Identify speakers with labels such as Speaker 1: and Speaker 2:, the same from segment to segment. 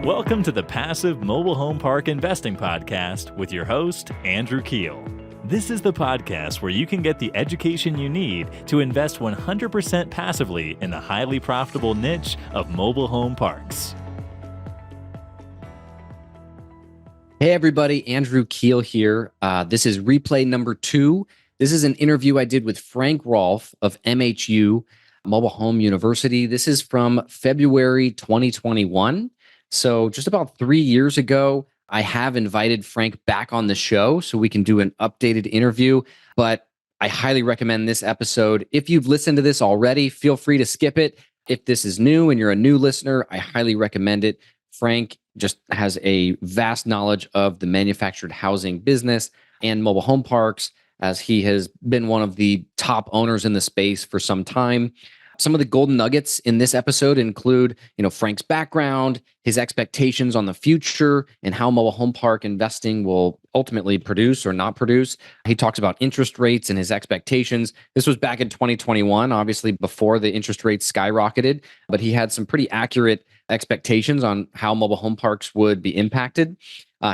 Speaker 1: Welcome to the Passive Mobile Home Park Investing Podcast with your host, Andrew Keel. This is the podcast where you can get the education you need to invest 100% passively in the highly profitable niche of mobile home parks.
Speaker 2: Hey everybody, Andrew Keel here. This is replay number 2. This is an interview I did with Frank Rolfe of MHU, Mobile Home University. This is from February 2021. So just about 3 years ago, I have invited Frank back on the show so we can do an updated interview, but I highly recommend this episode. If you've listened to this already, feel free to skip it. If this is new and you're a new listener, I highly recommend it. Frank just has a vast knowledge of the manufactured housing business and mobile home parks, as he has been one of the top owners in the space for some time. Some of the golden nuggets in this episode include, Frank's background, his expectations on the future, and how mobile home park investing will ultimately produce or not produce. He talks about interest rates and his expectations. This was back in 2021, obviously before the interest rates skyrocketed, but he had some pretty accurate expectations on how mobile home parks would be impacted.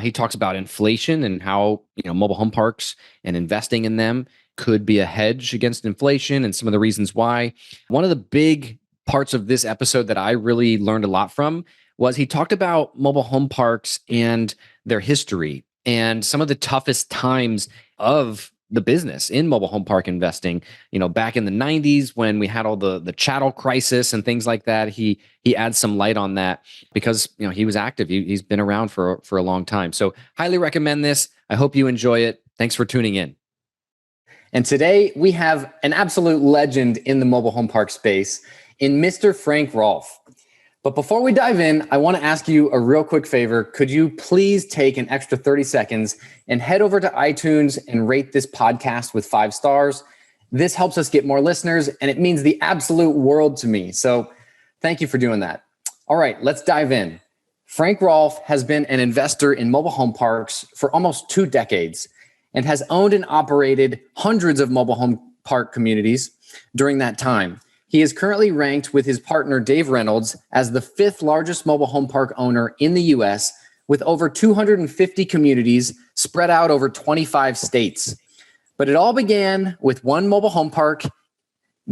Speaker 2: He talks about inflation and how, mobile home parks and investing in them could be a hedge against inflation and some of the reasons why. One of the big parts of this episode that I really learned a lot from was he talked about mobile home parks and their history and some of the toughest times of the business in mobile home park investing. Back in the 90s when we had all the chattel crisis and things like that, he adds some light on that because he was active. He's been around for a long time. So highly recommend this. I hope you enjoy it. Thanks for tuning in. And today we have an absolute legend in the mobile home park space in Mr. Frank Rolfe. But before we dive in, I want to ask you a real quick favor. Could you please take an extra 30 seconds and head over to iTunes and rate this podcast with 5 stars? This helps us get more listeners, and it means the absolute world to me. So thank you for doing that. All right, let's dive in. Frank Rolfe has been an investor in mobile home parks for almost 2 decades and has owned and operated hundreds of mobile home park communities during that time. He is currently ranked with his partner, Dave Reynolds, as the 5th largest mobile home park owner in the U.S., with over 250 communities spread out over 25 states. But it all began with one mobile home park,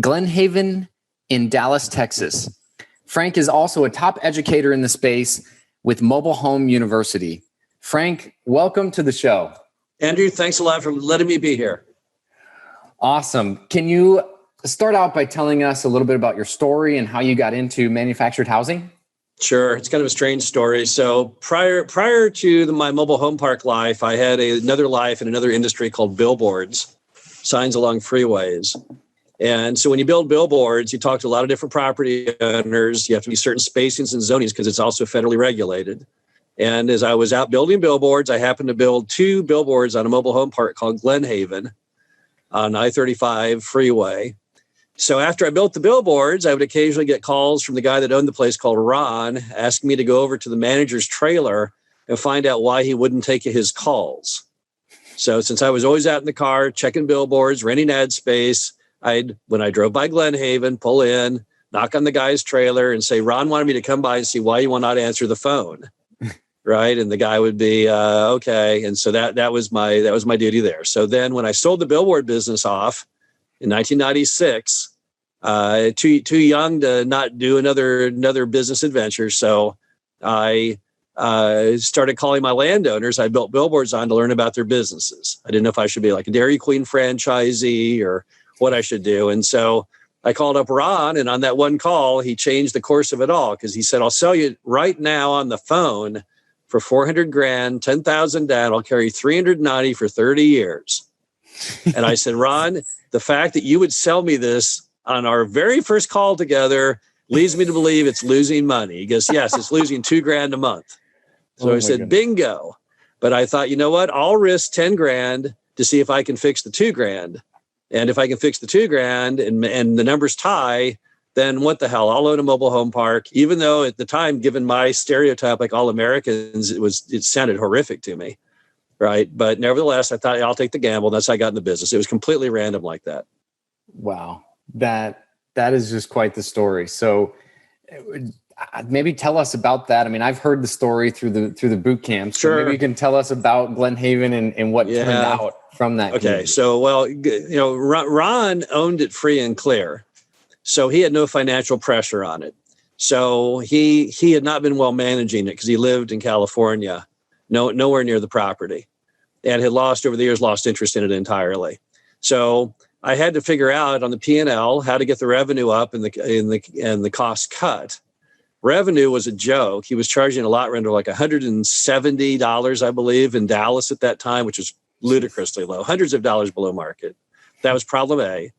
Speaker 2: Glenhaven in Dallas, Texas. Frank is also a top educator in the space with Mobile Home University. Frank, welcome to the show.
Speaker 3: Andrew, thanks a lot for letting me be here.
Speaker 2: Awesome. Can you start out by telling us a little bit about your story and how you got into manufactured housing?
Speaker 3: Sure. It's kind of a strange story. So prior to my mobile home park life, I had another life in another industry called billboards, signs along freeways. And so when you build billboards, you talk to a lot of different property owners. You have to be certain spacings and zonings because it's also federally regulated. And as I was out building billboards, I happened to build 2 billboards on a mobile home park called Glenhaven on I-35 freeway. So after I built the billboards, I would occasionally get calls from the guy that owned the place called Ron, asking me to go over to the manager's trailer and find out why he wouldn't take his calls. So since I was always out in the car, checking billboards, renting ad space, when I drove by Glenhaven, pull in, knock on the guy's trailer and say, Ron wanted me to come by and see why you will not answer the phone. Right. And the guy would be, okay. And so that was my duty there. So then when I sold the billboard business off in 1996, too young to not do another business adventure. So I started calling my landowners I built billboards on to learn about their businesses. I didn't know if I should be like a Dairy Queen franchisee or what I should do. And so I called up Ron, and on that one call, he changed the course of it all because he said, I'll sell you right now on the phone for $400,000, 10,000 down. I'll carry 390 for 30 years. And I said, Ron, the fact that you would sell me this on our very first call together leads me to believe it's losing money. He goes, yes, it's losing $2,000 a month. So I said, bingo. But I thought, you know what? I'll risk 10 grand to see if I can fix the $2,000. And if I can fix the $2,000 and the numbers tie, then what the hell? I'll own a mobile home park, even though at the time, given my stereotype, like all Americans, it sounded horrific to me, right? But nevertheless, I thought, I'll take the gamble. That's how I got in the business. It was completely random like that.
Speaker 2: Wow, that is just quite the story. So maybe tell us about that. I mean, I've heard the story through the boot camps.
Speaker 3: Sure.
Speaker 2: Maybe you can tell us about Glenhaven and what turned out from that.
Speaker 3: Okay.
Speaker 2: Community.
Speaker 3: So, well, Ron owned it free and clear. So he had no financial pressure on it. So he had not been well managing it because he lived in California, nowhere near the property, and had over the years lost interest in it entirely. So I had to figure out on the P&L how to get the revenue up and the cost cut. Revenue was a joke. He was charging a lot rent, like $170, I believe, in Dallas at that time, which was ludicrously low, hundreds of dollars below market. That was problem A.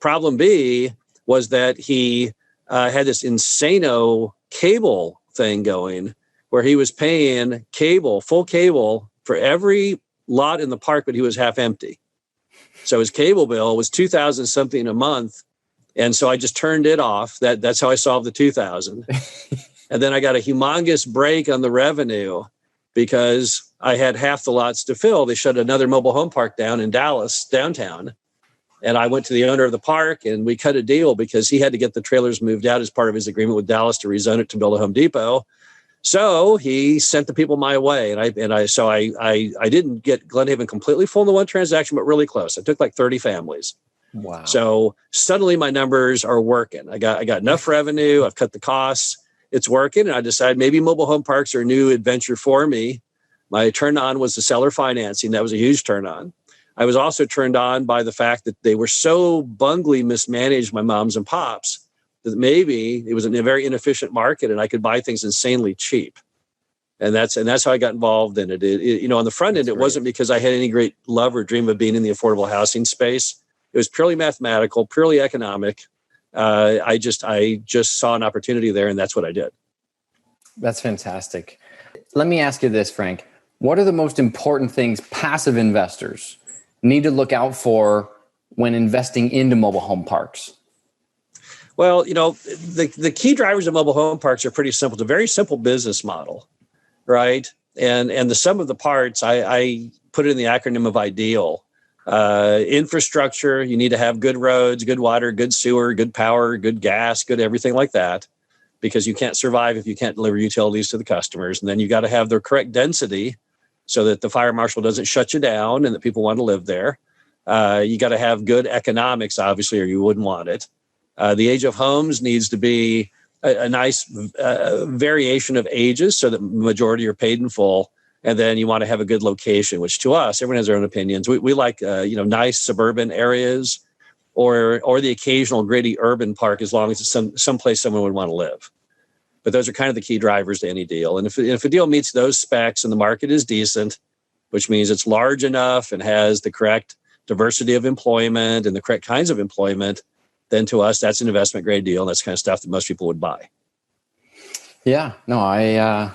Speaker 3: Problem B was that he had this insano cable thing going where he was paying full cable for every lot in the park, but he was half empty. So his cable bill was $2,000 something a month. And so I just turned it off. That's how I solved the $2,000. And then I got a humongous break on the revenue because I had half the lots to fill. They shut another mobile home park down in Dallas, downtown. And I went to the owner of the park and we cut a deal because he had to get the trailers moved out as part of his agreement with Dallas to rezone it to build a Home Depot. So he sent the people my way. And I didn't get Glenhaven completely full in the one transaction, but really close. I took like 30 families.
Speaker 2: Wow. So
Speaker 3: suddenly my numbers are working. I got enough revenue. I've cut the costs. It's working. And I decided maybe mobile home parks are a new adventure for me. My turn on was the seller financing. That was a huge turn on. I was also turned on by the fact that they were so bungly mismanaged, my moms and pops, that maybe it was a very inefficient market and I could buy things insanely cheap. And that's how I got involved in it. On the front end, it wasn't because I had any great love or dream of being in the affordable housing space. It was purely mathematical, purely economic. I just saw an opportunity there, and that's what I did.
Speaker 2: That's fantastic. Let me ask you this, Frank. What are the most important things passive investors need to look out for when investing into mobile home parks?
Speaker 3: Well, the key drivers of mobile home parks are pretty simple. It's a very simple business model, right? And the sum of the parts, I put it in the acronym of IDEAL. Infrastructure, you need to have good roads, good water, good sewer, good power, good gas, good everything like that, because you can't survive if you can't deliver utilities to the customers. And then you got to have the correct density so that the fire marshal doesn't shut you down and that people want to live there. You got to have good economics, obviously, or you wouldn't want it. The age of homes needs to be a nice variation of ages so that the majority are paid in full. And then you want to have a good location, which to us, everyone has their own opinions. We like, nice suburban areas or the occasional gritty urban park, as long as it's someplace someone would want to live. But those are kind of the key drivers to any deal. And if a deal meets those specs and the market is decent, which means it's large enough and has the correct diversity of employment and the correct kinds of employment, then to us, that's an investment grade deal. And that's the kind of stuff that most people would buy.
Speaker 2: Yeah, no, I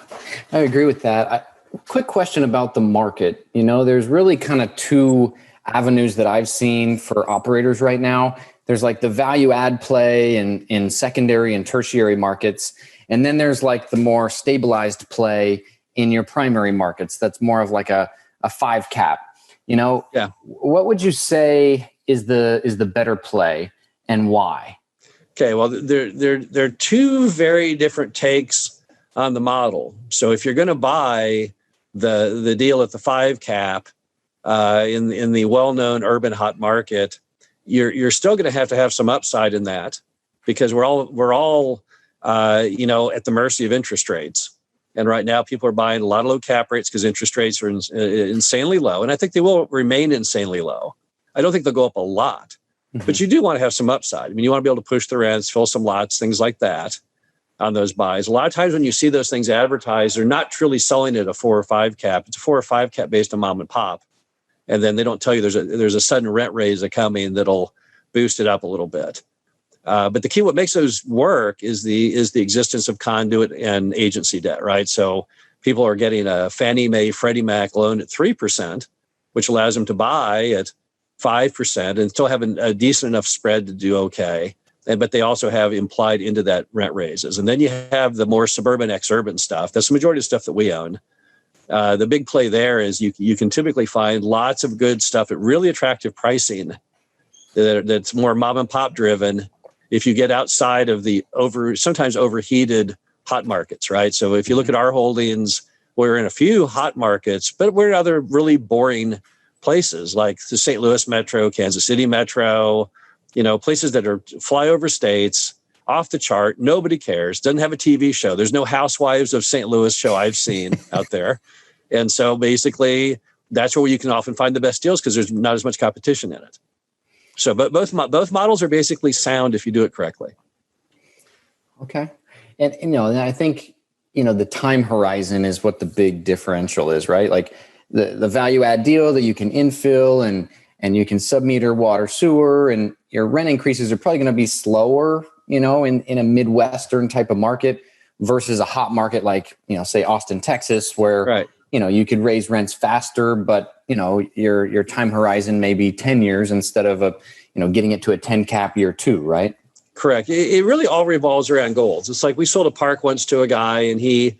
Speaker 2: agree with that. Quick question about the market. There's really kind of two avenues that I've seen for operators right now. There's like the value add play in secondary and tertiary markets. And then there's like the more stabilized play in your primary markets. That's more of like a 5 cap.
Speaker 3: Yeah.
Speaker 2: What would you say is the better play and why?
Speaker 3: Okay, well, there are two very different takes on the model. So if you're going to buy the deal at the 5 cap in the well-known urban hot market, you're still going to have some upside in that, because we're all at the mercy of interest rates. And right now, people are buying a lot of low cap rates because interest rates are insanely low, and I think they will remain insanely low. I don't think they'll go up a lot, but you do want to have some upside. I mean, you want to be able to push the rents, fill some lots, things like that on those buys. A lot of times when you see those things advertised, they're not truly selling it at a 4 or 5 cap. It's a 4 or 5 cap based on mom and pop. And then they don't tell you there's a sudden rent raise coming that'll boost it up a little bit. But the key, what makes those work is the existence of conduit and agency debt, right? So people are getting a Fannie Mae, Freddie Mac loan at 3%, which allows them to buy at 5% and still have a decent enough spread to do okay. But they also have implied into that rent raises. And then you have the more suburban ex-urban stuff. That's the majority of stuff that we own. The big play there is you can typically find lots of good stuff at really attractive pricing that's more mom and pop driven. If you get outside of the sometimes overheated hot markets, right? So if you look at our holdings, we're in a few hot markets, but we're in other really boring places like the St. Louis Metro, Kansas City Metro, places that are flyover states, off the chart. Nobody cares. Doesn't have a TV show. There's no Housewives of St. Louis show I've seen out there. And so basically, that's where you can often find the best deals because there's not as much competition in it. So, but both models are basically sound if you do it correctly.
Speaker 2: Okay. And I think, the time horizon is what the big differential is, right? Like the value add deal that you can infill and you can sub-meter water, sewer, and your rent increases are probably going to be slower, in a Midwestern type of market versus a hot market like, say Austin, Texas, where,
Speaker 3: right.
Speaker 2: You could raise rents faster, but, your time horizon may be 10 years instead of getting it to a 10 cap year 2, right?
Speaker 3: Correct. It really all revolves around goals. It's like we sold a park once to a guy and he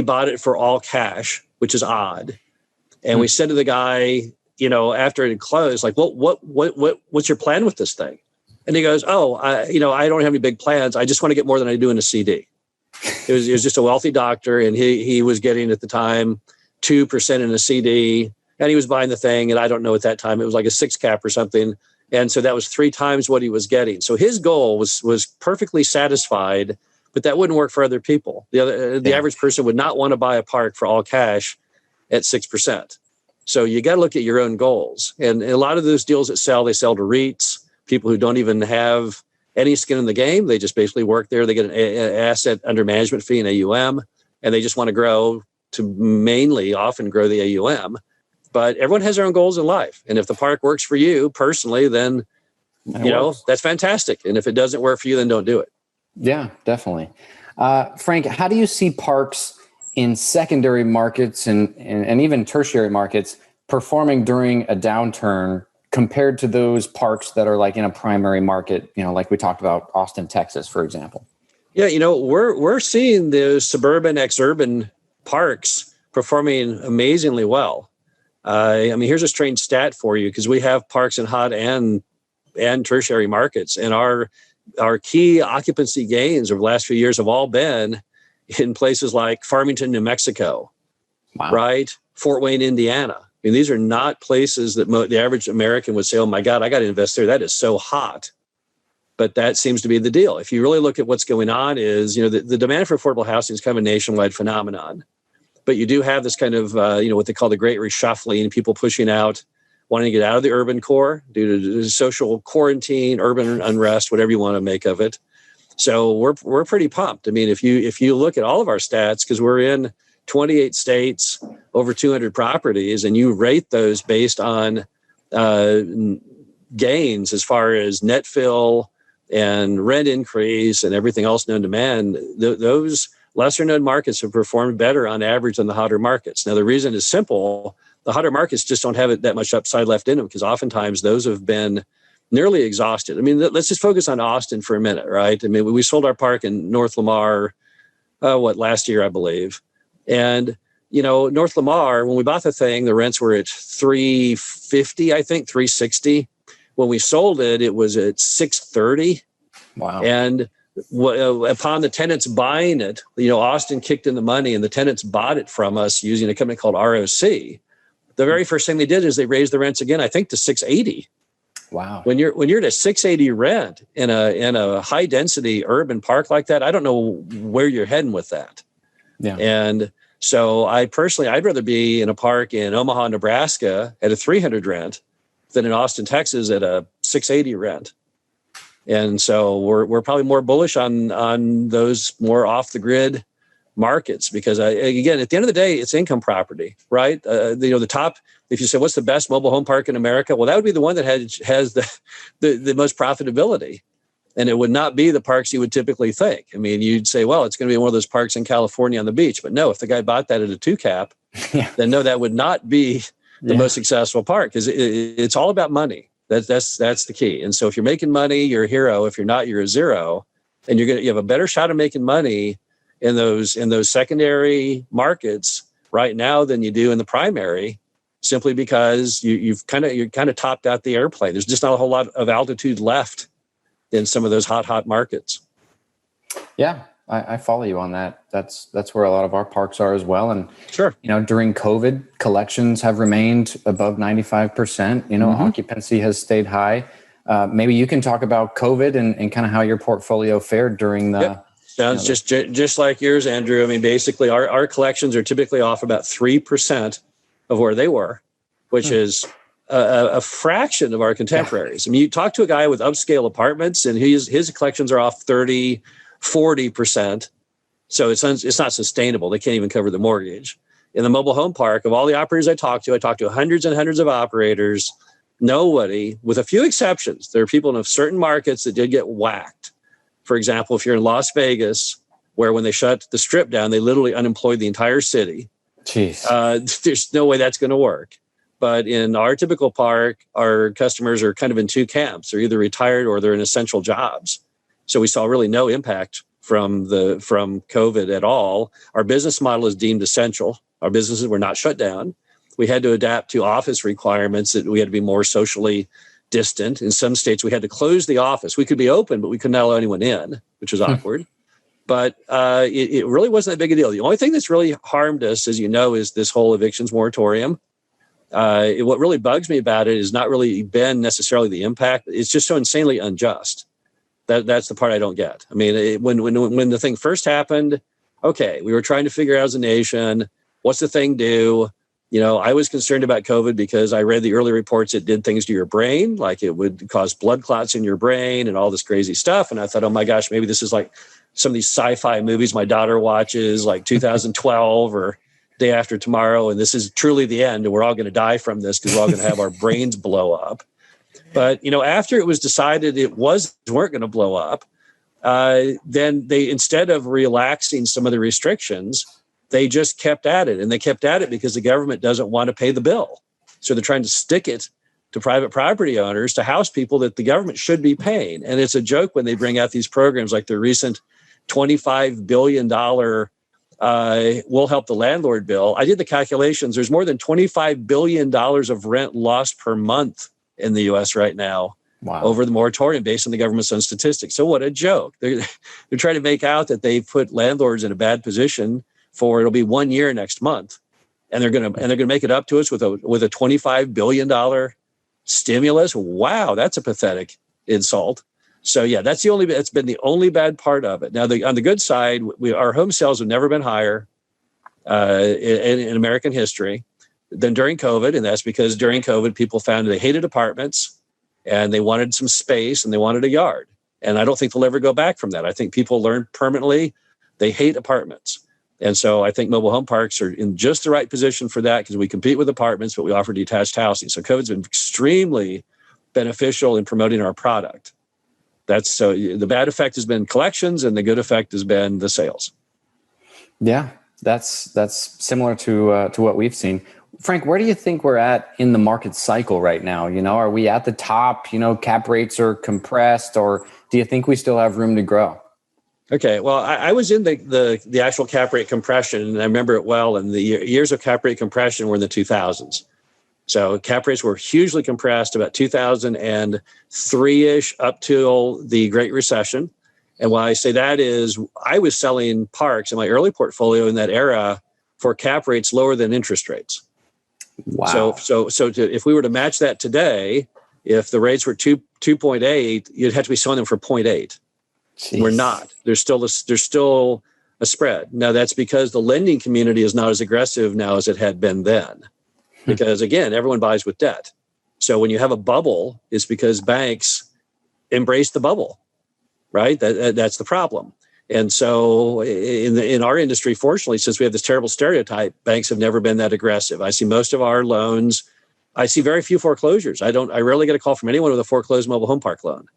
Speaker 3: bought it for all cash, which is odd. And we said to the guy, after it had closed, like, what's your plan with this thing? And he goes, I don't have any big plans. I just want to get more than I do in a CD. It was just a wealthy doctor. And he was getting at the time 2% in a CD and he was buying the thing. And I don't know at that time, it was like a 6 cap or something. And so that was 3 times what he was getting. So his goal was perfectly satisfied, but that wouldn't work for other people. The average person would not want to buy a park for all cash at 6%. So you got to look at your own goals. And a lot of those deals that they sell to REITs, people who don't even have any skin in the game. They just basically work there. They get an asset under management fee, an AUM, and they just want to grow to mainly often grow the AUM. But everyone has their own goals in life. And if the park works for you personally, then, that's fantastic. And if it doesn't work for you, then don't do it.
Speaker 2: Yeah, definitely. Frank, how do you see parks in secondary markets and even tertiary markets performing during a downturn compared to those parks that are like in a primary market, like we talked about Austin, Texas, for example?
Speaker 3: Yeah, we're seeing the suburban, ex-urban parks performing amazingly well. Here's a strange stat for you because we have parks in hot and tertiary markets, and our key occupancy gains over the last few years have all been in places like Farmington, New Mexico,
Speaker 2: wow.
Speaker 3: Right? Fort Wayne, Indiana. These are not places that the average American would say, "Oh my God, I got to invest there. That is so hot." But that seems to be the deal. If you really look at what's going on, is the demand for affordable housing is kind of a nationwide phenomenon. But you do have this kind of, what they call the great reshuffling, people pushing out, wanting to get out of the urban core due to social quarantine, urban unrest, whatever you want to make of it. So we're pretty pumped. If you look at all of our stats, because we're in 28 states, over 200 properties, and you rate those based on gains as far as net fill and rent increase and everything else known to man, those lesser known markets have performed better on average than the hotter markets. Now, the reason is simple. The hotter markets just don't have that much upside left in them because oftentimes those have been nearly exhausted. Let's just focus on Austin for a minute, right? We sold our park in North Lamar, last year, I believe. And, North Lamar, when we bought the thing, the rents were at $350, I think, $360. When we sold it, it was at $630.
Speaker 2: Wow.
Speaker 3: And upon the tenants buying it, Austin kicked in the money and the tenants bought it from us using a company called ROC. The very first thing they did is they raised the rents again, I think, to $680.
Speaker 2: Wow.
Speaker 3: When you're at a $680 rent in a high density urban park like that, I don't know where you're heading with that.
Speaker 2: Yeah.
Speaker 3: And so I'd rather be in a park in Omaha, Nebraska at a $300 rent than in Austin, Texas at a $680 rent. And so we're probably more bullish on those more off the grid markets because again, at the end of the day, it's income property, right? The top. If you say what's the best mobile home park in America, well, that would be the one that has the most profitability, and it would not be the parks you would typically think. You'd say, well, it's going to be one of those parks in California on the beach, but no, if the guy bought that at a 2 cap, then no, that would not be the most successful park because it's all about money. That's the key. And so if you're making money, you're a hero. If you're not, you're a zero. And you have a better shot of making money in those secondary markets right now than you do in the primary, simply because you're kind of topped out the airplane. There's just not a whole lot of altitude left in some of those hot markets.
Speaker 2: Yeah. I follow you on that. That's where a lot of our parks are as well. And
Speaker 3: Sure.
Speaker 2: During COVID, collections have remained above 95%. Occupancy has stayed high. Maybe you can talk about COVID and kind of how your portfolio fared during the.
Speaker 3: Yep. Sounds just like yours, Andrew. I mean, basically, our collections are typically off about 3% of where they were, which is a fraction of our contemporaries. I mean, you talk to a guy with upscale apartments, and his collections are off 30, 40%. So it's not sustainable. They can't even cover the mortgage. In the mobile home park, of all the operators I talked to hundreds and hundreds of operators. Nobody, with a few exceptions, there are people in certain markets that did get whacked. For example, if you're in Las Vegas, where when they shut the strip down, they literally unemployed the entire city.
Speaker 2: Jeez.
Speaker 3: There's no way that's going to work. But in our typical park, our customers are kind of in two camps. They're either retired or they're in essential jobs. So we saw really no impact from COVID at all. Our business model is deemed essential. Our businesses were not shut down. We had to adapt to office requirements that we had to be more socially distant. In some states, we had to close the office. We could be open, but we could not allow anyone in, which was awkward. But it really wasn't that big a deal. The only thing that's really harmed us, as you know, is this whole evictions moratorium. What really bugs me about it is not really been necessarily the impact. It's just so insanely unjust. That's the part I don't get. I mean, when the thing first happened, okay, we were trying to figure out as a nation, what's the thing do? I was concerned about COVID because I read the early reports it did things to your brain, like it would cause blood clots in your brain and all this crazy stuff. And I thought, oh my gosh, maybe this is like some of these sci-fi movies my daughter watches, like 2012 or Day After Tomorrow. And this is truly the end. And we're all going to die from this because we're all going to have our brains blow up. But, after it was decided weren't going to blow up, then they, instead of relaxing some of the restrictions, they just kept at it. And they kept at it because the government doesn't want to pay the bill. So they're trying to stick it to private property owners, to house people that the government should be paying. And it's a joke when they bring out these programs like the recent $25 billion We'll Help the Landlord bill. I did the calculations. There's more than $25 billion of rent lost per month in the U.S. right now. Wow. Over the moratorium based on the government's own statistics. So what a joke. They're trying to make out that they put landlords in a bad position for it'll be 1 year next month. And they're going to make it up to us with a $25 billion stimulus. Wow, that's a pathetic insult. So yeah, that's been the only bad part of it. Now, on the good side, our home sales have never been higher in American history than during COVID. And that's because during COVID, people found they hated apartments and they wanted some space and they wanted a yard. And I don't think they'll ever go back from that. I think people learn permanently they hate apartments. And so I think mobile home parks are in just the right position for that because we compete with apartments, but we offer detached housing. So COVID's been extremely beneficial in promoting our product. So the bad effect has been collections and the good effect has been the sales. Yeah,
Speaker 2: that's similar to what we've seen. Frank, where do you think we're at in the market cycle right now? Are we at the top? Cap rates are compressed, or do you think we still have room to grow?
Speaker 3: Okay, well, I was in the actual cap rate compression, and I remember it well. And the years of cap rate compression were in the 2000s. So cap rates were hugely compressed about 2003-ish up till the Great Recession. And why I say that is I was selling parks in my early portfolio in that era for cap rates lower than interest rates.
Speaker 2: Wow.
Speaker 3: So if we were to match that today, if the rates were 2.8, you'd have to be selling them for 0.8. Jeez. We're not. There's still a spread. Now that's because the lending community is not as aggressive now as it had been then. Because again, everyone buys with debt. So when you have a bubble, it's because banks embrace the bubble, right? That's the problem. And so in our industry, fortunately, since we have this terrible stereotype, banks have never been that aggressive. I see most of our loans. I see very few foreclosures. I rarely get a call from anyone with a foreclosed mobile home park loan.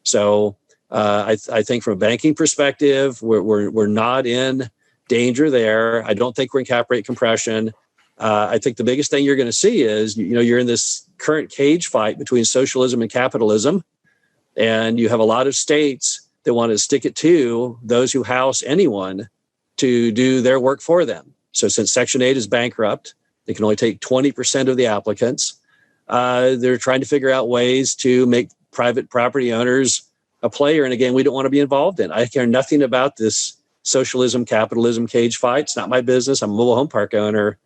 Speaker 3: So I think from a banking perspective, we're not in danger there. I don't think we're in cap rate compression. I think the biggest thing you're going to see is, you're in this current cage fight between socialism and capitalism. And you have a lot of states that want to stick it to those who house anyone to do their work for them. So since Section 8 is bankrupt, they can only take 20% of the applicants. They're trying to figure out ways to make private property owners a player. And again, we don't want to be involved in. I care nothing about this socialism, capitalism, cage fight. It's not my business. I'm a mobile home park owner.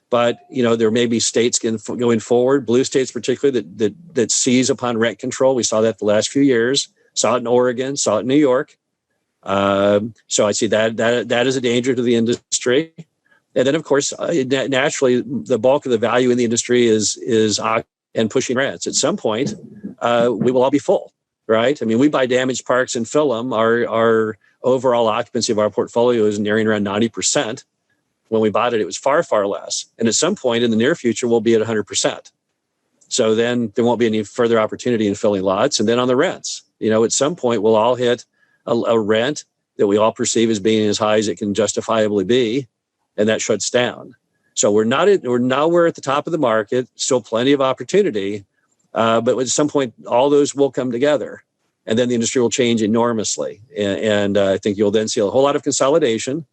Speaker 3: But, there may be states going forward, blue states particularly, that seize upon rent control. We saw that the last few years. Saw it in Oregon, saw it in New York. So I see that is a danger to the industry. And then, of course, naturally, the bulk of the value in the industry is and pushing rents. At some point, we will all be full, right? I mean, we buy damaged parks and fill them. Our overall occupancy of our portfolio is nearing around 90%. When we bought it, it was far, far less. And at some point in the near future, we'll be at 100%. So then there won't be any further opportunity in filling lots. And then on the rents, at some point, we'll all hit a rent that we all perceive as being as high as it can justifiably be, and that shuts down. So we're nowhere at the top of the market, still plenty of opportunity, but at some point, all those will come together, and then the industry will change enormously. And I think you'll then see a whole lot of consolidation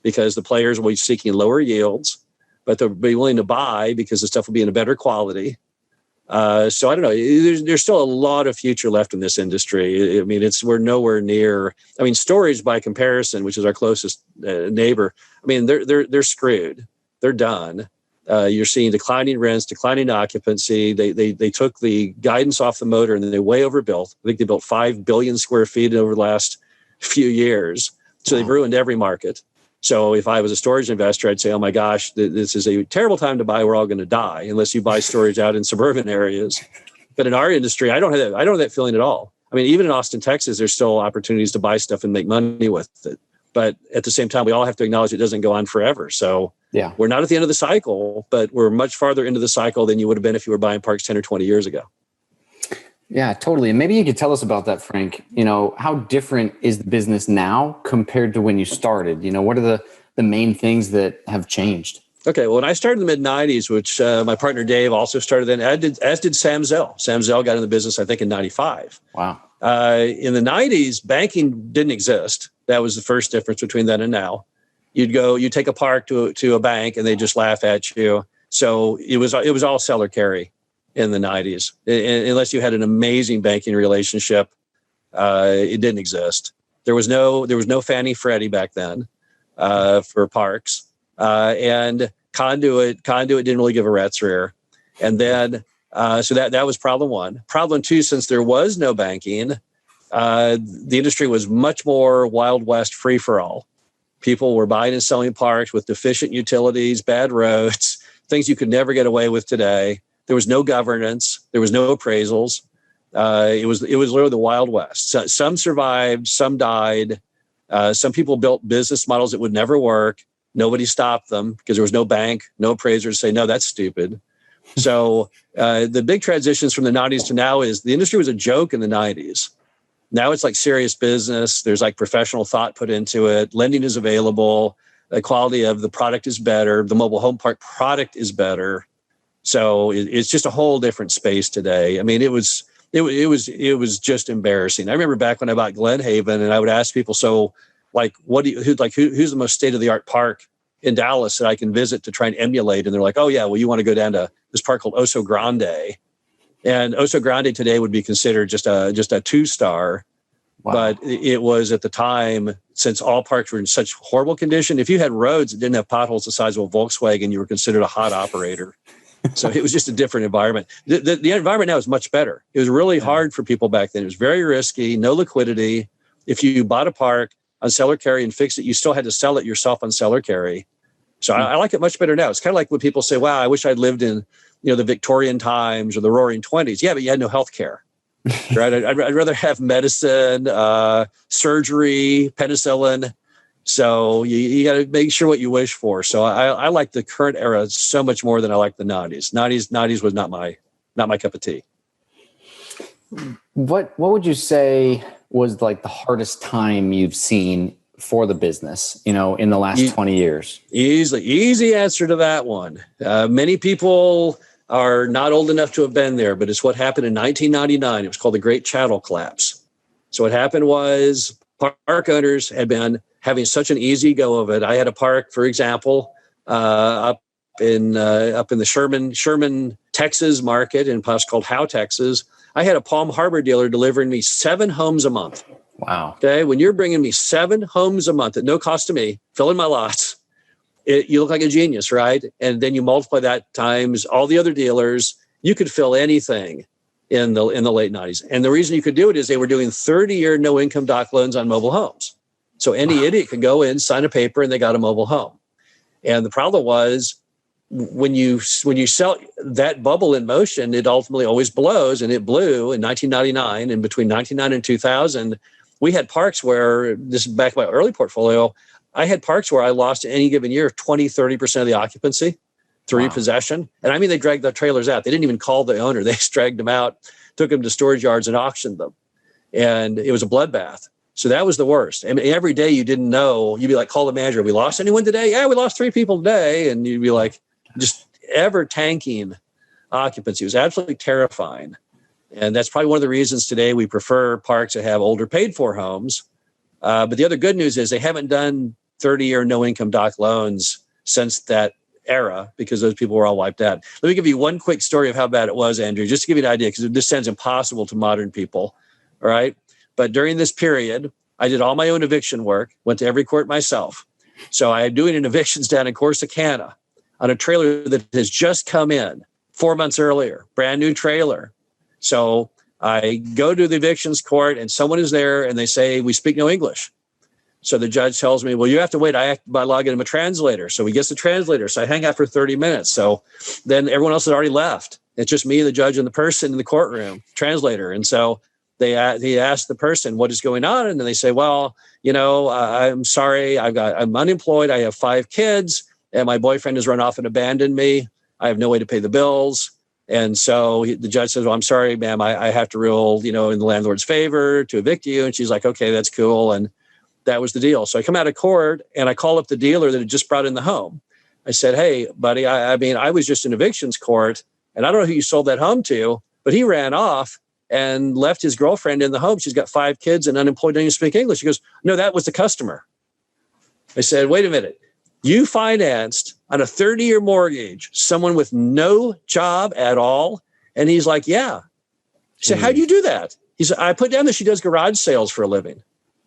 Speaker 3: because the players will be seeking lower yields, but they'll be willing to buy because the stuff will be in a better quality. So I don't know. There's still a lot of future left in this industry. I mean, we're nowhere near. I mean, storage by comparison, which is our closest neighbor. I mean, they're screwed. They're done. You're seeing declining rents, declining occupancy. They took the guidance off the motor and then they way overbuilt. I think they built 5 billion square feet over the last few years. So they've ruined every market. So if I was a storage investor, I'd say, oh my gosh, this is a terrible time to buy. We're all going to die unless you buy storage out in suburban areas. But in our industry, I don't have that feeling at all. I mean, even in Austin, Texas, there's still opportunities to buy stuff and make money with it. But at the same time, we all have to acknowledge it doesn't go on forever. So we're not at the end of the cycle, but we're much farther into the cycle than you would have been if you were buying parks 10 or 20 years ago.
Speaker 2: Yeah, totally. And maybe you could tell us about that, Frank. How different is the business now compared to when you started? What are the main things that have changed?
Speaker 3: Okay, well, when I started in the mid-'90s, which my partner Dave also started then, as did Sam Zell. Sam Zell got in the business, I think, in 95.
Speaker 2: Wow.
Speaker 3: In the 90s, banking didn't exist. That was the first difference between then and now. You'd take a park to a bank and they just laugh at you. So it was all seller carry in the 90s. Unless you had an amazing banking relationship, it didn't exist. There was no Fannie Freddie back then for parks, and conduit didn't really give a rat's rear. And then so that was problem one. Problem two, since there was no banking, the industry was much more Wild West free for all. People were buying and selling parks with deficient utilities, bad roads, things you could never get away with today. There was no governance. There was no appraisals. It was literally the Wild West. So, some survived, some died. Some people built business models that would never work. Nobody stopped them because there was no bank, no appraiser to say, no, that's stupid. So the big transitions from the 90s to now is the industry was a joke in the 90s. Now it's like serious business. There's like professional thought put into it. Lending is available. The quality of the product is better. The mobile home park product is better. So it's just a whole different space today. I mean, it was just embarrassing. I remember back when I bought Glenhaven, and I would ask people, so like, who's the most state-of-the-art park in Dallas that I can visit to try and emulate? And they're like, oh yeah, well, you want to go down to this park called Oso Grande, and Oso Grande today would be considered just a 2-star. Wow. But it was at the time, since all parks were in such horrible condition, if you had roads that didn't have potholes the size of a Volkswagen, you were considered a hot operator. So it was just a different environment. The environment now is much better. It was really hard for people back then. It was very risky, no liquidity. If you bought a park on seller carry and fixed it, you still had to sell it yourself on seller carry. So I like it much better now. It's kind of like when people say, wow, I wish I'd lived in the Victorian times or the Roaring 20s. Yeah, but you had no health care. Right? I'd rather have medicine, surgery, penicillin. So you got to make sure what you wish for. So I like the current era so much more than I like the 90s. 90s was not my cup of tea.
Speaker 2: What would you say was like the hardest time you've seen for the business, in the last 20 years? Easy answer to that one. Many people are not old enough to have been there, but it's what happened in 1999. It was called the Great Chattel Collapse. So what happened was park owners had been having such an easy go of it. I had a park, for example, up in the Sherman, Texas market in a place called Howe, Texas. I had a Palm Harbor dealer delivering me 7 homes a month. Wow.
Speaker 3: Okay. When you're bringing me 7 homes a month at no cost to me, filling my lots, you look like a genius, right? And then you multiply that times all the other dealers, you could fill anything in the late 90s. And the reason you could do it is they were doing 30-year no income doc loans on mobile homes. So any idiot could go in, sign a paper, and they got a mobile home. And the problem was when you sell that bubble in motion, it ultimately always blows, and it blew in 1999. And between 1999 and 2000, we had parks where, this is back in my early portfolio, I had parks where I lost any given year 20, 30% of the occupancy through repossession. And I mean, they dragged the trailers out. They didn't even call the owner. They just dragged them out, took them to storage yards and auctioned them. And it was a bloodbath. So that was the worst. I mean, every day you didn't know, you'd be like, call the manager. We lost anyone today? Yeah, we lost 3 people today. And you'd be like, just ever tanking occupancy. It was absolutely terrifying. And that's probably one of the reasons today we prefer parks that have older paid for homes. But the other good news is they haven't done 30-year no income doc loans since that era, because those people were all wiped out. Let me give you one quick story of how bad it was, Andrew, just to give you an idea, because this sounds impossible to modern people. All right. But during this period, I did all my own eviction work, went to every court myself. So I am doing an evictions down in Corsicana on a trailer that has just come in 4 months earlier, brand new trailer. So I go to the evictions court and someone is there and they say, we speak no English. So the judge tells me, well, you have to wait. I have to log in a translator. So he gets the translator. So I hang out for 30 minutes. So then everyone else had already left. It's just me, the judge, and the person in the courtroom, translator. And so he asked the person, what is going on? And then they say, well, I'm sorry. I'm unemployed. I have 5 kids and my boyfriend has run off and abandoned me. I have no way to pay the bills. And so the judge says, well, I'm sorry, ma'am, I have to rule, in the landlord's favor to evict you. And she's like, okay, that's cool. And that was the deal. So I come out of court and I call up the dealer that had just brought in the home. I said, hey, buddy, I was just in evictions court and I don't know who you sold that home to, but he ran off and left his girlfriend in the home. She's got 5 kids and unemployed, doesn't even speak English. He goes, no, that was the customer. I said, wait a minute. You financed on a 30-year mortgage someone with no job at all? And he's like, yeah. I said, how'd you do that? He said, I put down that she does garage sales for a living.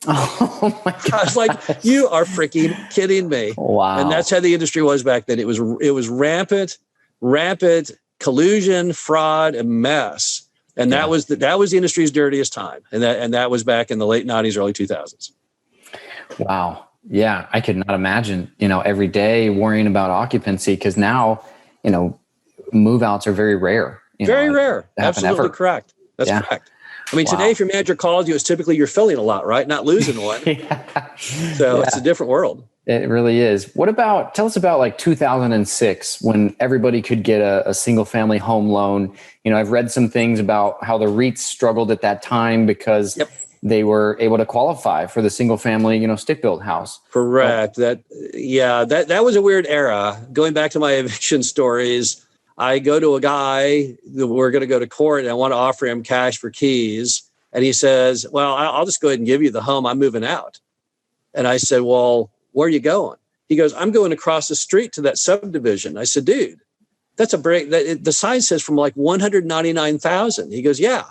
Speaker 2: Oh my God.
Speaker 3: I was like, you are freaking kidding me.
Speaker 2: Wow.
Speaker 3: And that's how the industry was back then. It was rampant collusion, fraud, and mess. And that was the industry's dirtiest time. And that was back in the late 90s, early 2000s.
Speaker 2: Wow. Yeah. I could not imagine, every day worrying about occupancy, because now, move outs are very rare.
Speaker 3: Very rare. Absolutely correct. That's correct. I mean, today, if your manager calls you, it's typically you're filling a lot, right? Not losing one. So it's a different world.
Speaker 2: It really is. Tell us about like 2006 when everybody could get a single family home loan. I've read some things about how the REITs struggled at that time because they were able to qualify for the single family, stick built house.
Speaker 3: Correct. That was a weird era. Going back to my eviction stories, I go to a guy that we're going to go to court and I want to offer him cash for keys. And he says, well, I'll just go ahead and give you the home. I'm moving out. And I said, well, where are you going? He goes, I'm going across the street to that subdivision. I said, dude, that's a break. The sign says from like 199,000. He goes, yeah,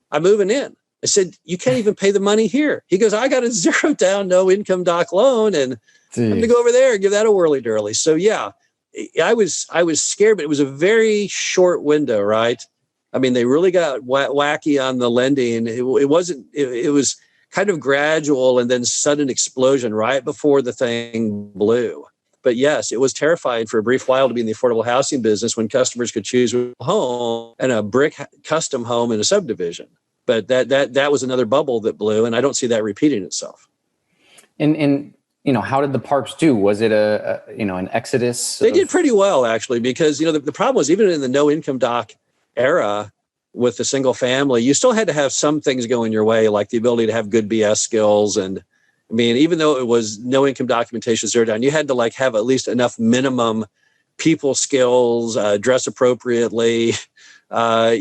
Speaker 3: I'm moving in. I said, you can't even pay the money here. He goes, I got a 0 down, no income doc loan. And I'm going to go over there and give that a whirly-dirly. So yeah, I was scared, but it was a very short window, right? I mean, they really got wacky on the lending. It was kind of gradual and then sudden explosion right before the thing blew. But yes, it was terrifying for a brief while to be in the affordable housing business when customers could choose a home and a brick custom home in a subdivision. But that was another bubble that blew, and I don't see that repeating itself.
Speaker 2: And how did the parks do? Was it an exodus?
Speaker 3: They did pretty well, actually, because the problem was even in the no income doc era with the single family, you still had to have some things going your way, like the ability to have good BS skills. And I mean, even though it was no income documentation 0 down, you had to have at least enough minimum people skills, dress appropriately. There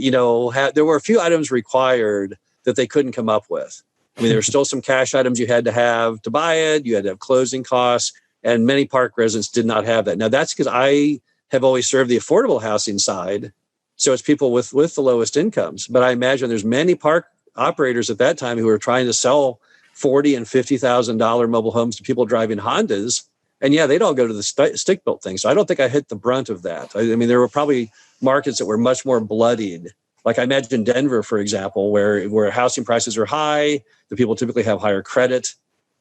Speaker 3: were a few items required that they couldn't come up with. I mean, there were still some cash items you had to have to buy it. You had to have closing costs, and many park residents did not have that. Now, that's because I have always served the affordable housing side. So it's people with the lowest incomes. But I imagine there's many park operators at that time who were trying to sell $40,000 and $50,000 mobile homes to people driving Hondas. And yeah, they'd all go to the stick-built thing. So I don't think I hit the brunt of that. I mean, there were probably markets that were much more bloodied. Like I imagine Denver, for example, where housing prices are high, the people typically have higher credit.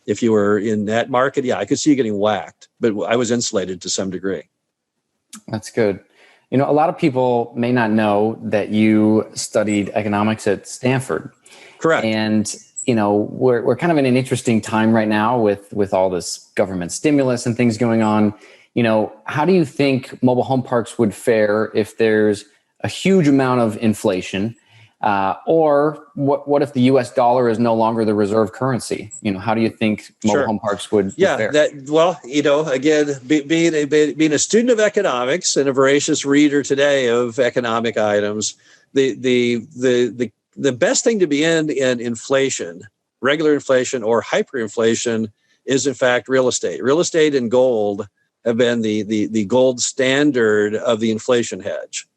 Speaker 3: If you were in that market, yeah, I could see you getting whacked, but I was insulated to some degree.
Speaker 2: That's good. You know, a lot of people may not know that you studied economics at Stanford.
Speaker 3: Correct.
Speaker 2: And, you know, we're kind of in an interesting time right now with all this government stimulus and things going on. You know, how do you think mobile home parks would fare if there's a huge amount of inflation? Or what if the U.S. dollar is no longer the reserve currency? You know, how do you think mobile home parks would fare?
Speaker 3: Well, you know, again, being a student of economics and a voracious reader today of economic items, the best thing to be in inflation, regular inflation or hyperinflation, is in fact real estate. Real estate and gold have been the gold standard of the inflation hedge.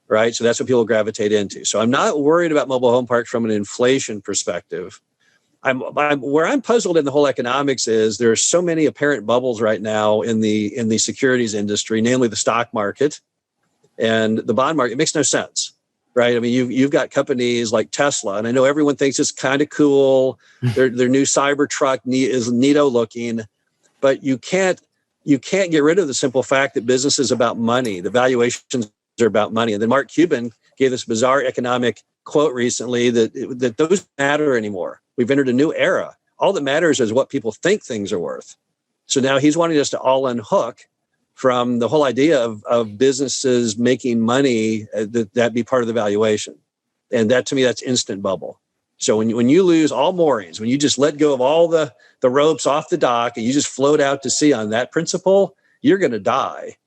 Speaker 3: Right. So that's what people gravitate into. So I'm not worried about mobile home parks from an inflation perspective. Where I'm puzzled in the whole economics is there are so many apparent bubbles right now in the securities industry, namely the stock market and the bond market. It makes no sense. Right. I mean, you've got companies like Tesla, and I know everyone thinks it's kind of cool. Their new Cybertruck is neato looking, but you can't get rid of the simple fact that business is about money. The valuations are about money. And then Mark Cuban gave this bizarre economic quote recently that those don't matter anymore. We've entered a new era. All that matters is what people think things are worth. So now he's wanting us to all unhook from the whole idea of businesses making money, that be part of the valuation. And that, to me, that's instant bubble. So when you lose all moorings, when you just let go of all the ropes off the dock and you just float out to sea on that principle, you're going to die.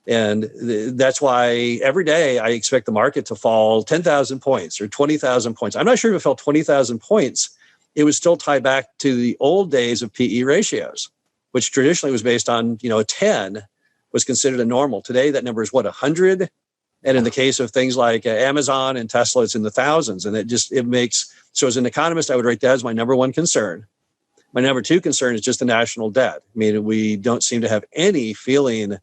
Speaker 3: And that's why every day I expect the market to fall 10,000 points or 20,000 points. I'm not sure if it fell 20,000 points. It was still tied back to the old days of PE ratios, which traditionally was based on, a 10 was considered a normal. Today, that number is 100? And in the case of things like Amazon and Tesla, it's in the thousands. And it makes, so as an economist, I would rate that as my number one concern. My number two concern is just the national debt. I mean, we don't seem to have any feeling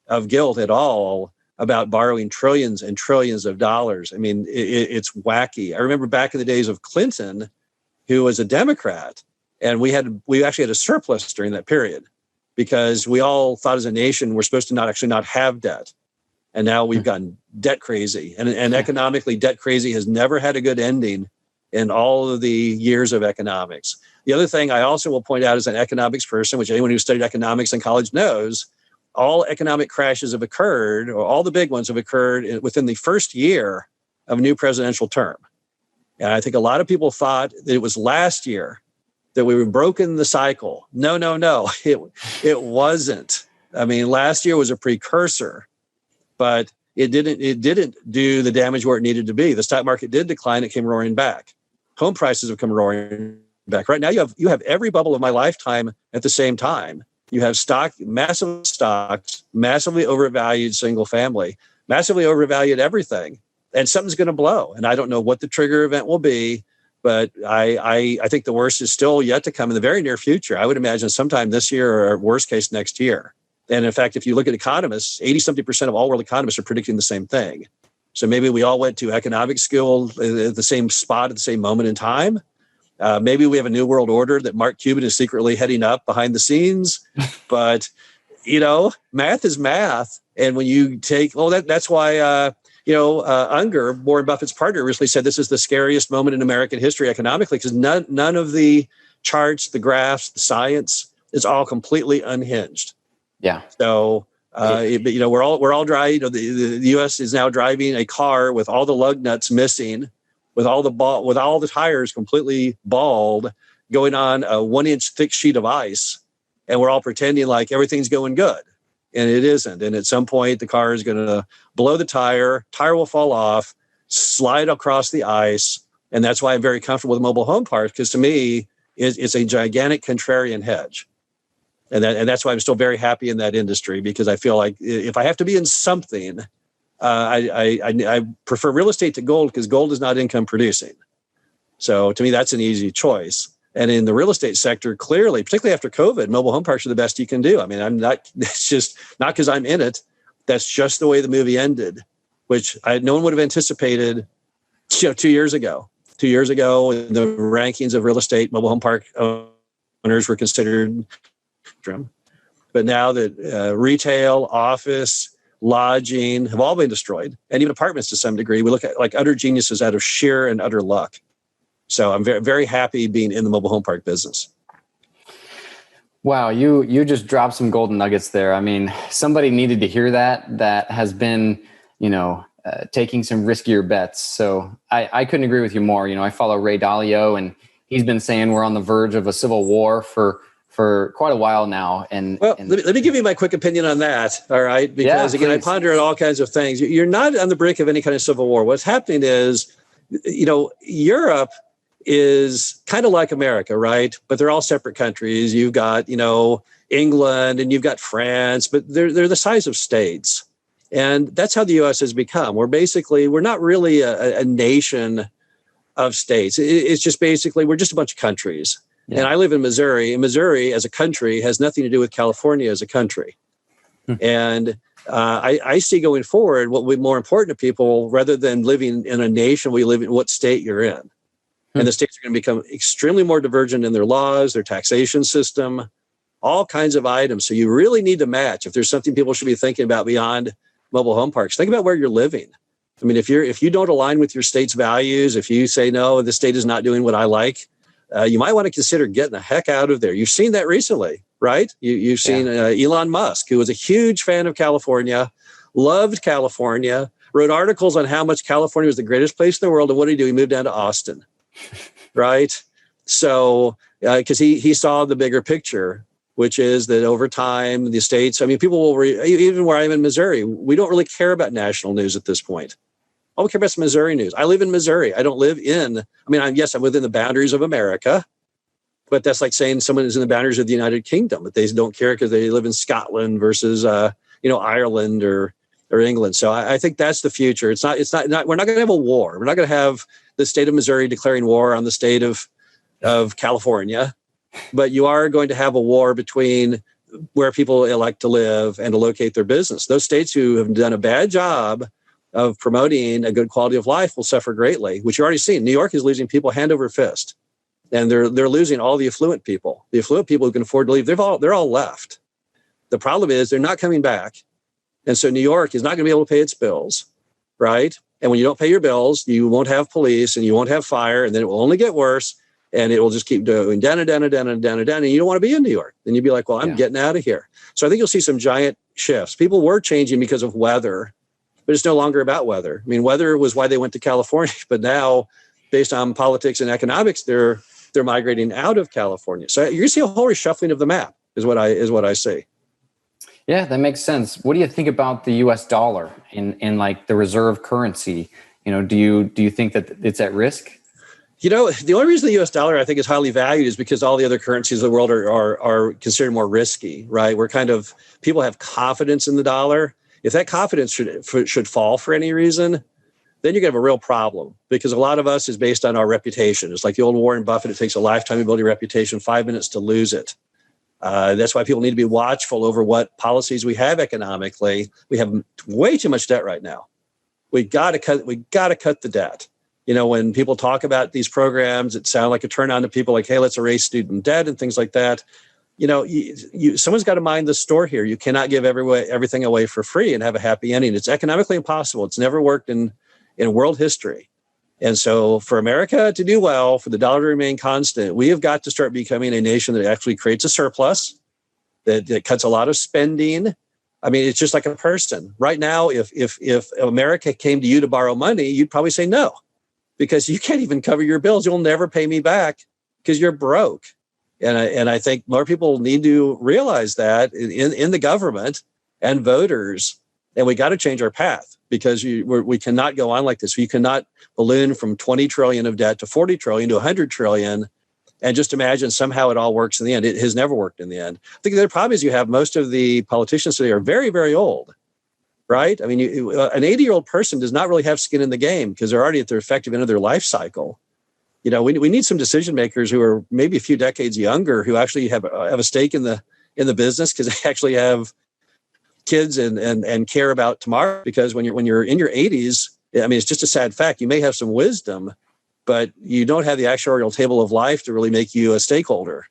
Speaker 3: of guilt at all about borrowing trillions and trillions of dollars. I mean, it's wacky. I remember back in the days of Clinton, who was a Democrat, and we actually had a surplus during that period because we all thought as a nation we're supposed to not have debt. And now we've gotten debt crazy. And economically, debt crazy has never had a good ending in all of the years of economics. The other thing I also will point out as an economics person, which anyone who studied economics in college knows, all economic crashes have occurred, or all the big ones have occurred within the first year of a new presidential term. And I think a lot of people thought that it was last year that we were broken the cycle. No. It wasn't. I mean, last year was a precursor, but it didn't do the damage where it needed to be. The stock market did decline. It came roaring back. Home prices have come roaring back. Right now, you have every bubble of my lifetime at the same time. You have massive stocks, massively overvalued single family, massively overvalued everything, and something's going to blow. And I don't know what the trigger event will be, but I think the worst is still yet to come in the very near future. I would imagine sometime this year or worst case next year. And in fact, if you look at economists, 80-something% of all world economists are predicting the same thing. So maybe we all went to economic school at the same spot at the same moment in time. Maybe we have a new world order that Mark Cuban is secretly heading up behind the scenes, but math is math. And when you take, that's why, Unger, Warren Buffett's partner, recently said this is the scariest moment in American history economically, because none of the charts, the graphs, the science is all completely unhinged. Yeah. So, we're all driving. The U.S. is now driving a car with all the lug nuts missing, with all the tires completely bald, going on a 1-inch thick sheet of ice, and we're all pretending like everything's going good, and it isn't. And at some point, the car is going to blow the tire will fall off, slide across the ice, and that's why I'm very comfortable with mobile home parks, because to me, it's a gigantic contrarian hedge, and that's why I'm still very happy in that industry, because I feel like if I have to be in something, I prefer real estate to gold, because gold is not income producing. So to me, that's an easy choice. And in the real estate sector, clearly, particularly after COVID, mobile home parks are the best you can do. I mean, it's just not because I'm in it. That's just the way the movie ended, which no one would have anticipated, 2 years ago. 2 years ago, in the rankings of real estate, mobile home park owners were considered trim. But now that retail, office, lodging have all been destroyed, and even apartments to some degree, we look at like utter geniuses out of sheer and utter luck. So I'm very, very happy being in the mobile home park business.
Speaker 2: Wow, you just dropped some golden nuggets there. I mean, somebody needed to hear that has been, taking some riskier bets. So I couldn't agree with you more. I follow Ray Dalio, and he's been saying we're on the verge of a civil war for quite a while now.
Speaker 3: Let me give you my quick opinion on that. All right. Because again, I ponder on all kinds of things. You're not on the brink of any kind of civil war. What's happening is, Europe is kind of like America, right? But they're all separate countries. You've got, England and you've got France, but they're the size of states. And that's how the U.S. has become. We're not really a nation of states. It's just basically, we're just a bunch of countries. Yeah. And I live in Missouri, and Missouri as a country has nothing to do with California as a country. And I see going forward what will be more important to people rather than living in a nation, we live in what state you're in. And the states are going to become extremely more divergent in their laws, their taxation system, all kinds of items. So you really need to match. If there's something people should be thinking about beyond mobile home parks, think about where you're living. I mean, if you don't align with your state's values, if you say, no, the state is not doing what I like, you might want to consider getting the heck out of there. You've seen that recently, right? You've seen Elon Musk, who was a huge fan of California, loved California, wrote articles on how much California was the greatest place in the world. And what did he do? He moved down to Austin. Right. So because he saw the bigger picture, which is that over time, the states, people will, even where I'm in Missouri, we don't really care about national news at this point. All we care about is Missouri news. I live in Missouri. I don't live I'm within the boundaries of America, but that's like saying someone is in the boundaries of the United Kingdom, but they don't care because they live in Scotland versus, Ireland or England. So I think that's the future. It's not, we're not going to have a war. We're not going to have the state of Missouri declaring war on the state of California, but you are going to have a war between where people elect to live and to locate their business. Those states who have done a bad job of promoting a good quality of life will suffer greatly, which you've already seen. New York is losing people hand over fist, and they're losing all the affluent people. The affluent people who can afford to leave, they're all left. The problem is they're not coming back. And so New York is not going to be able to pay its bills, right? And when you don't pay your bills, you won't have police and you won't have fire, and then it will only get worse, and it will just keep going down and down and down and down and down, and you don't want to be in New York. Then you'd be like, well, I'm getting out of here. So I think you'll see some giant shifts. People were changing because of weather, but it's no longer about weather. I mean, weather was why they went to California, but now, based on politics and economics, they're migrating out of California. So you're going to see a whole reshuffling of the map, is what I see.
Speaker 2: Yeah, that makes sense. What do you think about the U.S. dollar in like the reserve currency? Do you think that it's at risk?
Speaker 3: The only reason the U.S. dollar I think is highly valued is because all the other currencies of the world are considered more risky, right? People have confidence in the dollar. If that confidence should fall for any reason, then you're going to have a real problem, because a lot of us is based on our reputation. It's like the old Warren Buffett. It takes a lifetime to build your reputation, 5 minutes to lose it. That's why people need to be watchful over what policies we have economically. We have way too much debt right now. We got to cut the debt. When people talk about these programs, it sounds like a turn on to people like, hey, let's erase student debt and things like that. Someone's got to mind the store here. You cannot give everything away for free and have a happy ending. It's economically impossible. It's never worked in world history. And so for America to do well, for the dollar to remain constant, we have got to start becoming a nation that actually creates a surplus, that cuts a lot of spending. I mean, it's just like a person. Right now, if America came to you to borrow money, you'd probably say no, because you can't even cover your bills. You'll never pay me back because you're broke. And I think more people need to realize that in the government and voters, and we got to change our path, because we cannot go on like this. You cannot balloon from 20 trillion of debt to 40 trillion to 100 trillion and just imagine somehow it all works in the end. It has never worked in the end. I think the other problem is you have most of the politicians today are very, very old, right? I mean, an 80-year-old person does not really have skin in the game because they're already at their effective end of their life cycle. we need some decision makers who are maybe a few decades younger, who actually have a stake in the business, because they actually have kids and care about tomorrow. Because when you're in your 80s, I mean, it's just a sad fact. You may have some wisdom, but you don't have the actuarial table of life to really make you a stakeholder.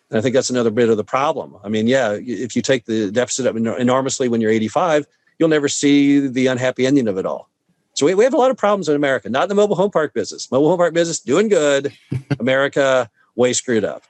Speaker 3: And I think that's another bit of the problem. I mean, yeah, if you take the deficit up enormously when you're 85, you'll never see the unhappy ending of it all. So we have a lot of problems in America, not in the mobile home park business. Mobile home park business, doing good. America, way screwed up.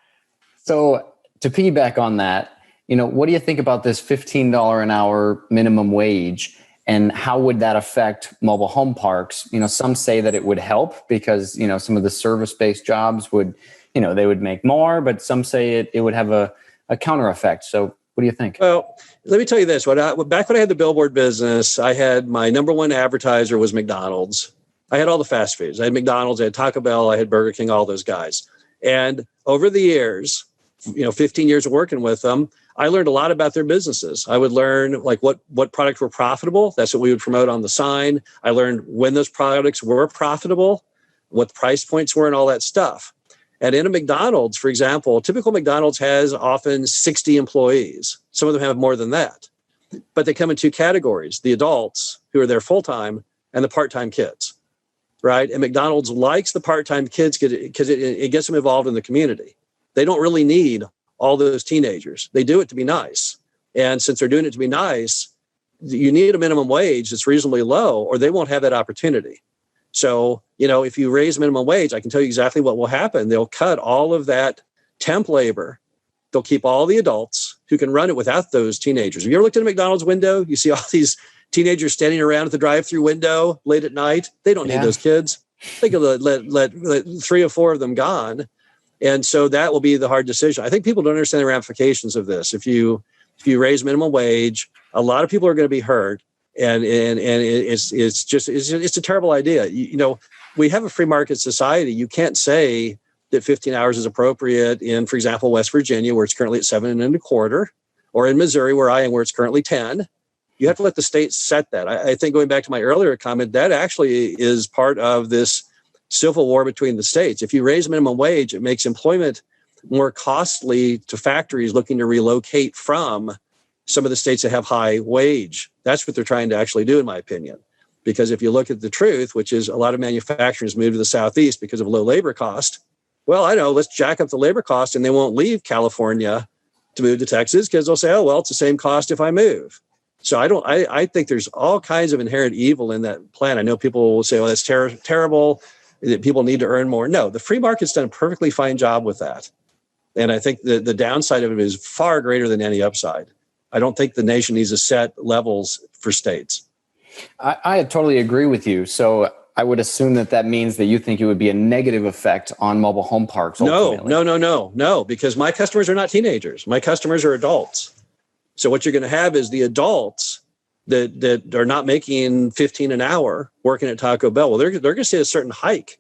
Speaker 2: So to piggyback on that, what do you think about this $15 an hour minimum wage, and how would that affect mobile home parks? Some say that it would help because, some of the service-based jobs would, they would make more, but some say it would have a counter effect. So what do you think?
Speaker 3: Well, let me tell you this. Back when I had the billboard business, I had my number one advertiser was McDonald's. I had all the fast foods. I had McDonald's, I had Taco Bell, I had Burger King, all those guys. And over the years, 15 years of working with them, I learned a lot about their businesses. I would learn like what products were profitable. That's what we would promote on the sign. I learned when those products were profitable, what the price points were, and all that stuff. And in a McDonald's, for example, typical McDonald's has often 60 employees. Some of them have more than that. But they come in two categories: the adults who are there full-time and the part-time kids, right? And McDonald's likes the part-time kids because it gets them involved in the community. They don't really need all those teenagers. They do it to be nice. And since they're doing it to be nice, you need a minimum wage that's reasonably low, or they won't have that opportunity. So, if you raise minimum wage, I can tell you exactly what will happen. They'll cut all of that temp labor. They'll keep all the adults who can run it without those teenagers. Have you ever looked at a McDonald's window? You see all these teenagers standing around at the drive-through window late at night. They don't need those kids. They could let 3 or 4 of them gone. And so that will be the hard decision. I think people don't understand the ramifications of this. If you raise minimum wage, a lot of people are going to be hurt. And it's a terrible idea. We have a free market society. You can't say that 15 hours is appropriate in, for example, West Virginia, where it's currently at 7.25, or in Missouri, where I am, where it's currently 10. You have to let the state set that. I think, going back to my earlier comment, that actually is part of this civil war between the states. If you raise minimum wage, it makes employment more costly to factories looking to relocate from some of the states that have high wage. That's what they're trying to actually do, in my opinion. Because if you look at the truth, which is a lot of manufacturers move to the Southeast because of low labor cost. Well, I know, let's jack up the labor cost, and they won't leave California to move to Texas because they'll say, oh, well, it's the same cost if I move. So I think there's all kinds of inherent evil in that plan. I know people will say, well, that's terrible, that people need to earn more. No, the free market's done a perfectly fine job with that. And I think the downside of it is far greater than any upside. I don't think the nation needs to set levels for states.
Speaker 2: I totally agree with you. So I would assume that means that you think it would be a negative effect on mobile home parks. Ultimately.
Speaker 3: No, because my customers are not teenagers. My customers are adults. So what you're going to have is the adults that are not making $15 an hour working at Taco Bell. Well, they're going to see a certain hike.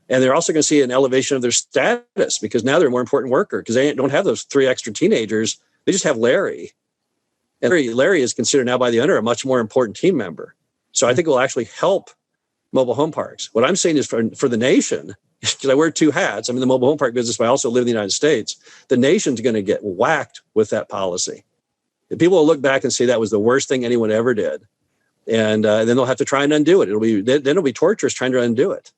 Speaker 3: And they're also going to see an elevation of their status because now they're a more important worker because they don't have those 3 extra teenagers. They just have Larry. And Larry is considered now by the owner a much more important team member. So I think it will actually help mobile home parks. What I'm saying is for the nation, because I wear 2 hats. I'm in the mobile home park business, but I also live in the United States. The nation's going to get whacked with that policy. And people will look back and say that was the worst thing anyone ever did. And then they'll have to try and undo it. Then it'll be torturous trying to undo it.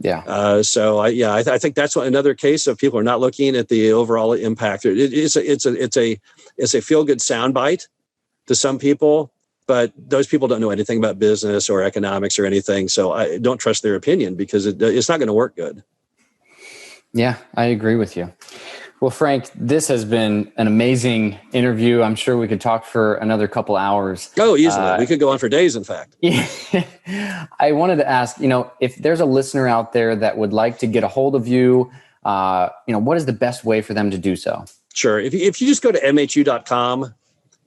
Speaker 2: Yeah.
Speaker 3: I think that's another case of people are not looking at the overall impact. It's a feel-good soundbite to some people, but those people don't know anything about business or economics or anything. So I don't trust their opinion because it's not going to work good.
Speaker 2: Yeah, I agree with you. Well, Frank, this has been an amazing interview. I'm sure we could talk for another couple hours.
Speaker 3: Oh, easily. We could go on for days, in fact.
Speaker 2: Yeah. I wanted to ask, if there's a listener out there that would like to get a hold of you, what is the best way for them to do so?
Speaker 3: Sure. If you just go to MHU.com,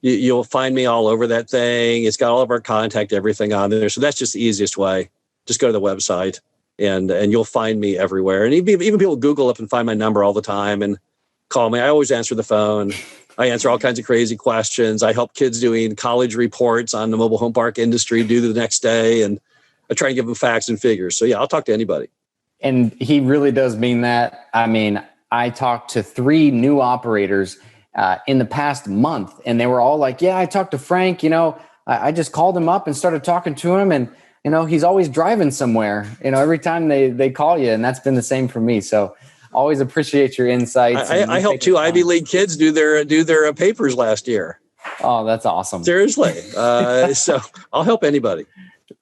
Speaker 3: you'll find me all over that thing. It's got all of our contact, everything on there. So that's just the easiest way. Just go to the website and you'll find me everywhere. And even people Google up and find my number all the time and call me. I always answer the phone. I answer all kinds of crazy questions. I help kids doing college reports on the mobile home park industry due the next day. And I try and give them facts and figures. So yeah, I'll talk to anybody.
Speaker 2: And he really does mean that. I mean, I talked to 3 new operators in the past month, and they were all like, yeah, I talked to Frank, I just called him up and started talking to him, and, he's always driving somewhere, every time they call you. And that's been the same for me. So always appreciate your insights.
Speaker 3: I helped 2 Ivy League kids do their papers last year.
Speaker 2: Oh, that's awesome.
Speaker 3: Seriously. So I'll help anybody.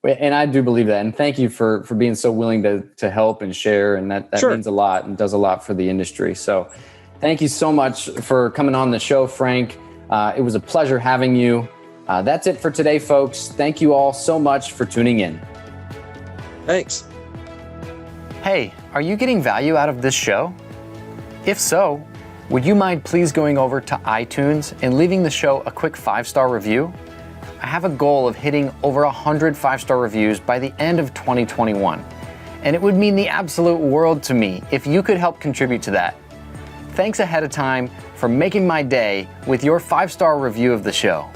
Speaker 2: And I do believe that. And thank you for being so willing to help and share. And that
Speaker 3: Sure.
Speaker 2: means a lot and does a lot for the industry. So thank you so much for coming on the show, Frank. It was a pleasure having you. That's it for today, folks. Thank you all so much for tuning in.
Speaker 3: Thanks.
Speaker 2: Hey, are you getting value out of this show? If so, would you mind please going over to iTunes and leaving the show a quick 5-star review? I have a goal of hitting over 100 5-star reviews by the end of 2021, and it would mean the absolute world to me if you could help contribute to that. Thanks ahead of time for making my day with your 5-star review of the show.